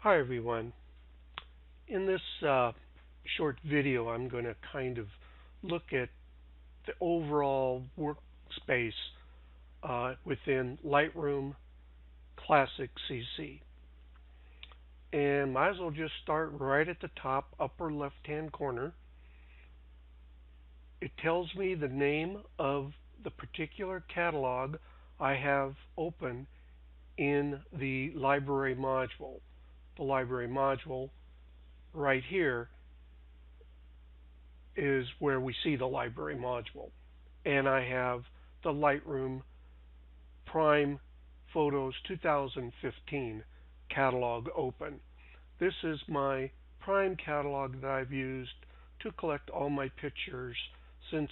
Hi everyone. In this short video, I'm going to kind of look at the overall workspace within Lightroom Classic CC. And might as well just start right at the top upper left-hand corner. It tells me the name of the particular catalog I have open in the library module. The library module right here is where we see the library module. And I have the Lightroom Prime Photos 2015 catalog open. This is my Prime catalog that I've used to collect all my pictures since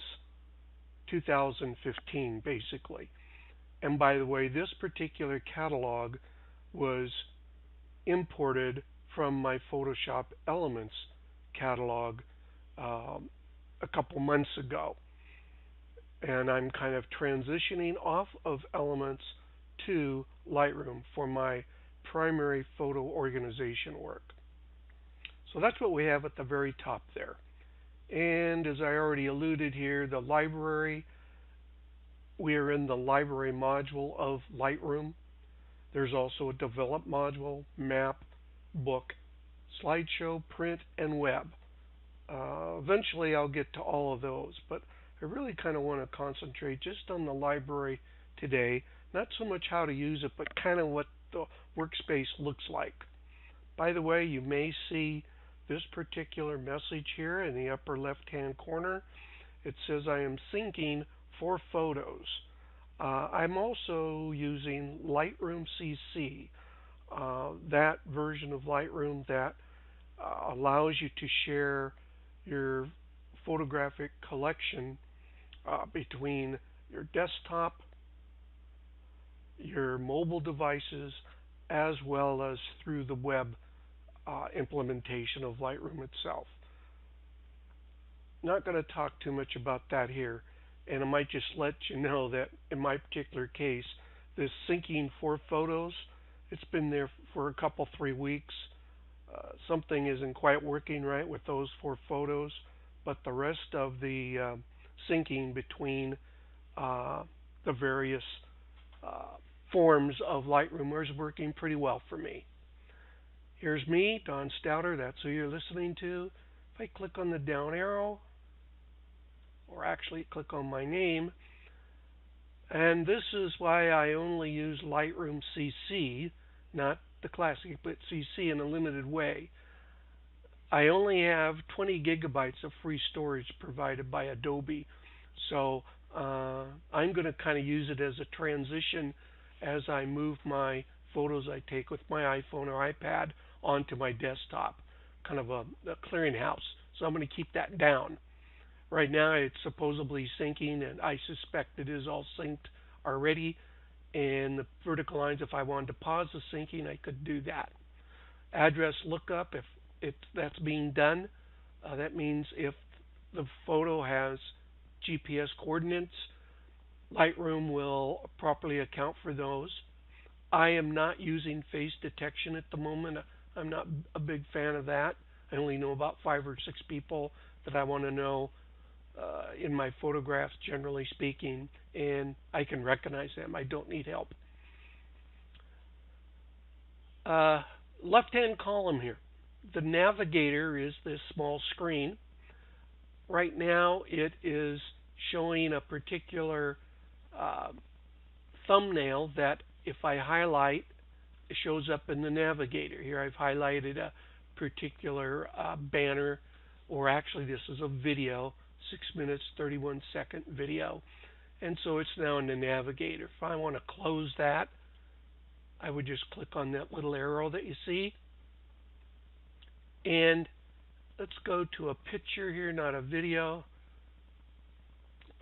2015, basically. And by the way, this particular catalog was imported from my Photoshop Elements catalog a couple months ago. And I'm kind of transitioning off of Elements to Lightroom for my primary photo organization work. So that's what we have at the very top there. And as I already alluded here, the library, we are in the library module of Lightroom. There's also a develop module, map, book, slideshow, print, and web. Eventually I'll get to all of those, but I really kind of want to concentrate just on the library today. Not so much how to use it, but kind of what the workspace looks like. By the way, you may see this particular message here in the upper left-hand corner. It says I am syncing 4 photos. I'm also using Lightroom CC, that version of Lightroom that allows you to share your photographic collection between your desktop, your mobile devices, as well as through the web implementation of Lightroom itself. Not going to talk too much about that here, and I might just let you know that in my particular case, this syncing 4 photos, it's been there for a couple, 3 weeks. Something isn't quite working right with those 4 photos, but the rest of the syncing between the various forms of Lightroom is working pretty well for me. Here's me, Don Stouter, that's who you're listening to. If I click on the down arrow, or actually click on my name, and this is why I only use Lightroom CC, not the Classic, but CC in a limited way. I only have 20 gigabytes of free storage provided by Adobe, so I'm going to kind of use it as a transition as I move my photos I take with my iPhone or iPad onto my desktop, kind of a clearinghouse. So I'm going to keep that down. Right now it's supposedly syncing, and I suspect it is all synced already. And the vertical lines, if I wanted to pause the syncing, I could do that. Address lookup, if that's being done, that means if the photo has GPS coordinates, Lightroom will properly account for those. I am not using face detection at the moment. I'm not a big fan of that. I only know about 5 or 6 people that I want to know in my photographs, generally speaking, and I can recognize them. I don't need help. Left-hand column here. The navigator is this small screen. Right now it is showing a particular thumbnail that if I highlight, it shows up in the navigator. Here I've highlighted a particular banner, or actually this is a video, 6 minutes 31 second video, and so it's now in the navigator. If I want to close that, I would just click on that little arrow that you see, and let's go to a picture here, not a video.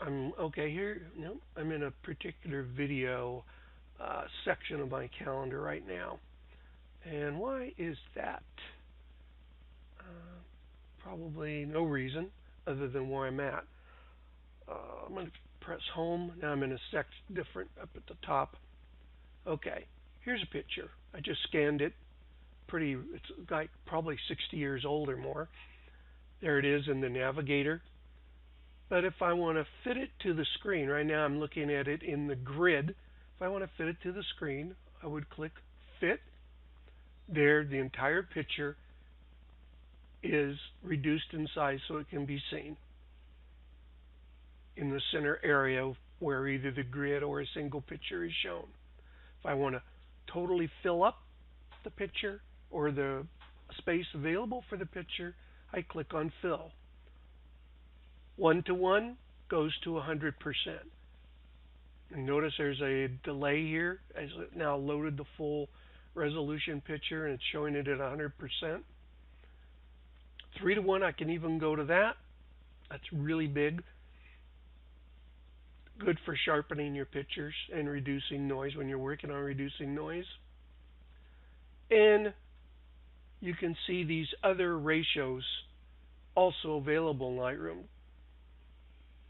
I'm okay here. No, I'm in a particular video section of my calendar right now. And why is that? Probably no reason other than where I'm at. I'm going to press home. Now I'm in a section different up at the top. Okay, here's a picture. I just scanned it. it's like probably 60 years old or more. There it is in the navigator. But if I want to fit it to the screen, right now I'm looking at it in the grid. If I want to fit it to the screen, I would click Fit. There, the entire picture is reduced in size so it can be seen in the center area where either the grid or a single picture is shown. If I want to totally fill up the picture or the space available for the picture, I click on Fill. 1:1 goes to 100%. And notice there's a delay here as it now loaded the full resolution picture and it's showing it at 100%. 3:1, I can even go to that. That's really big. Good for sharpening your pictures and reducing noise when you're working on reducing noise. And you can see these other ratios also available in Lightroom.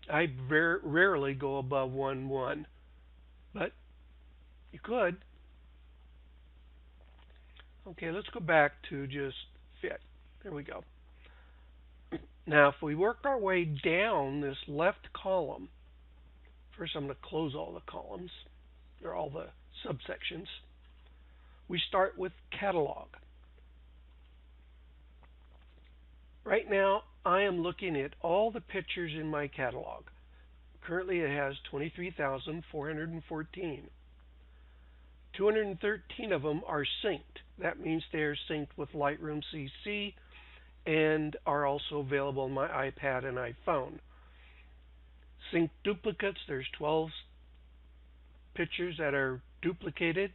I rarely go above 1:1, but you could. Okay, let's go back to just fit. There we go. Now, if we work our way down this left column, first I'm going to close all the columns, or all the subsections. We start with catalog. Right now, I am looking at all the pictures in my catalog. Currently, it has 23,414. 213 of them are synced. That means they are synced with Lightroom CC and are also available on my iPad and iPhone. Sync duplicates, there's 12 pictures that are duplicated.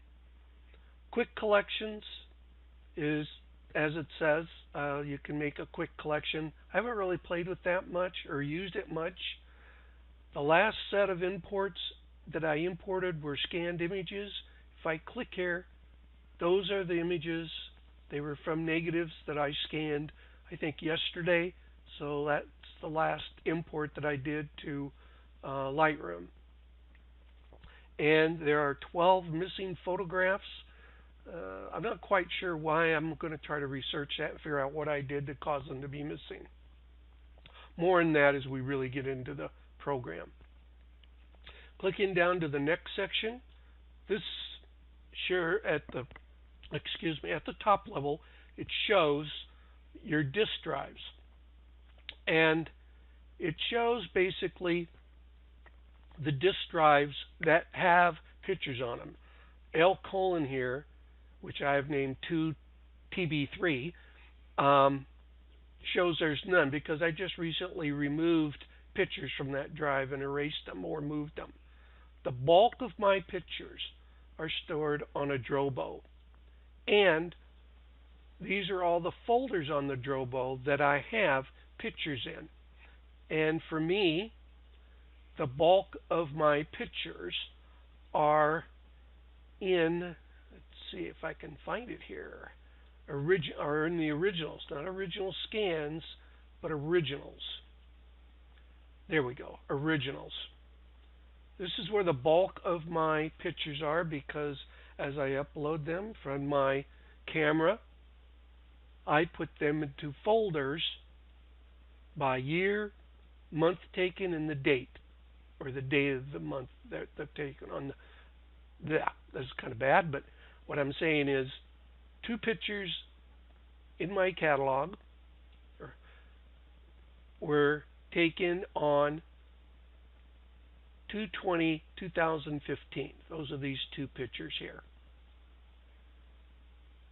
Quick collections is, as it says, you can make a quick collection. I haven't really played with that much or used it much. The last set of imports that I imported were scanned images. If I click here, those are the images. They were from negatives that I scanned, I think, yesterday. So that's the last import that I did to Lightroom. And there are 12 missing photographs. I'm not quite sure why. I'm going to try to research that and figure out what I did to cause them to be missing. More on that as we really get into the program. Clicking down to the next section, this at the top level, it shows your disk drives, and it shows basically the disk drives that have pictures on them. L colon here, which I have named 2TB3, shows there's none because I just recently removed pictures from that drive and erased them or moved them. The bulk of my pictures are stored on a Drobo, and these are all the folders on the Drobo that I have pictures in. And for me, the bulk of my pictures are in, let's see if I can find it here, are in the originals, not original scans, but originals. There we go, originals. This is where the bulk of my pictures are because as I upload them from my camera, I put them into folders by year, month taken, and the date, or the date of the month that they're taken on. That's kind of bad, but what I'm saying is 2 pictures in my catalog were taken on 2/20/2015. Those are these 2 pictures here.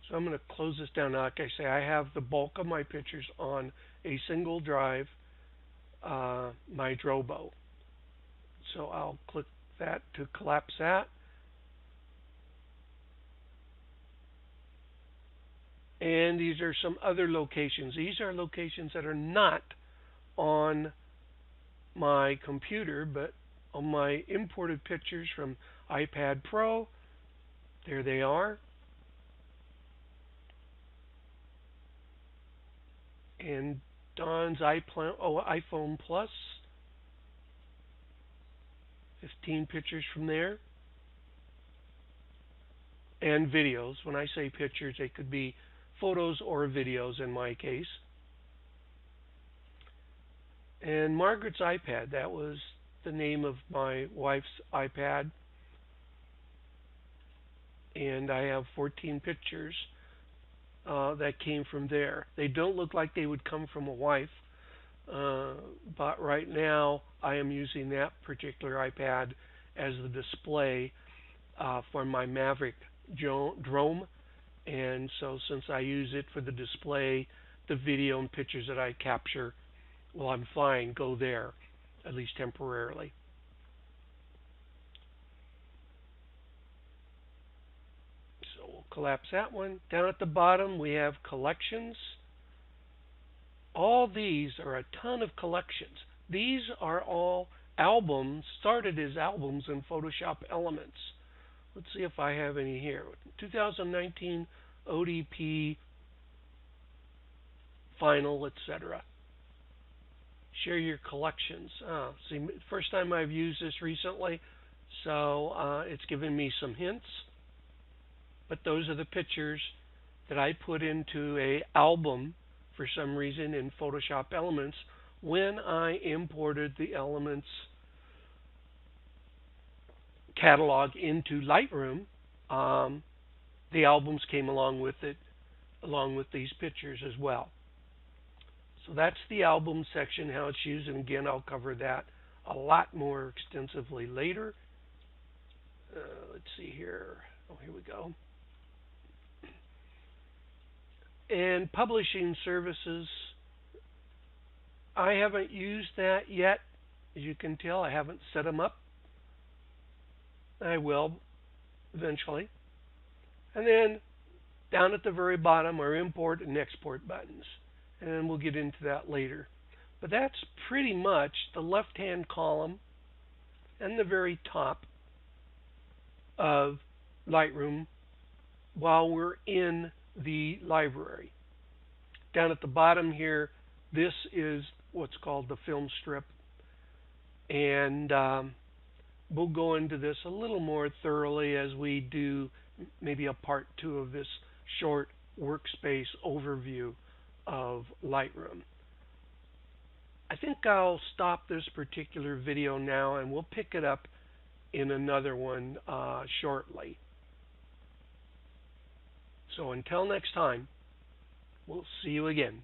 So I'm going to close this down. Now, like I say, I have the bulk of my pictures on a single drive, my Drobo. So I'll click that to collapse that. And these are some other locations. These are locations that are not on my computer, but on my imported pictures from iPad Pro. There they are. And Don's iPhone Plus. 15 pictures from there. And videos. When I say pictures, they could be photos or videos in my case. And Margaret's iPad, that was the name of my wife's iPad. And I have 14 pictures that came from there. They don't look like they would come from a wife, but right now I am using that particular iPad as the display for my Maverick drone. And so since I use it for the display, the video and pictures that I capture while I'm flying go there, at least temporarily. So we'll collapse that one. Down at the bottom we have collections. All these are a ton of collections. These are all albums, started as albums in Photoshop Elements. Let's see if I have any here. 2019 ODP, Final, etc. Share your collections. See, first time I've used this recently, so it's given me some hints. But those are the pictures that I put into an album for some reason in Photoshop Elements when I imported the Elements catalog into Lightroom. The albums came along with it, along with these pictures as well. So that's the album section, how it's used, and again I'll cover that a lot more extensively later. Let's see here. Oh, here we go. And publishing services, I haven't used that yet. As you can tell, I haven't set them up. I will eventually. And then down at the very bottom are import and export buttons. And we'll get into that later. But that's pretty much the left-hand column and the very top of Lightroom while we're in the library. Down at the bottom here, this is what's called the film strip. And we'll go into this a little more thoroughly as we do maybe a part 2 of this short workspace overview of Lightroom. I think I'll stop this particular video now and we'll pick it up in another one shortly. So until next time, we'll see you again.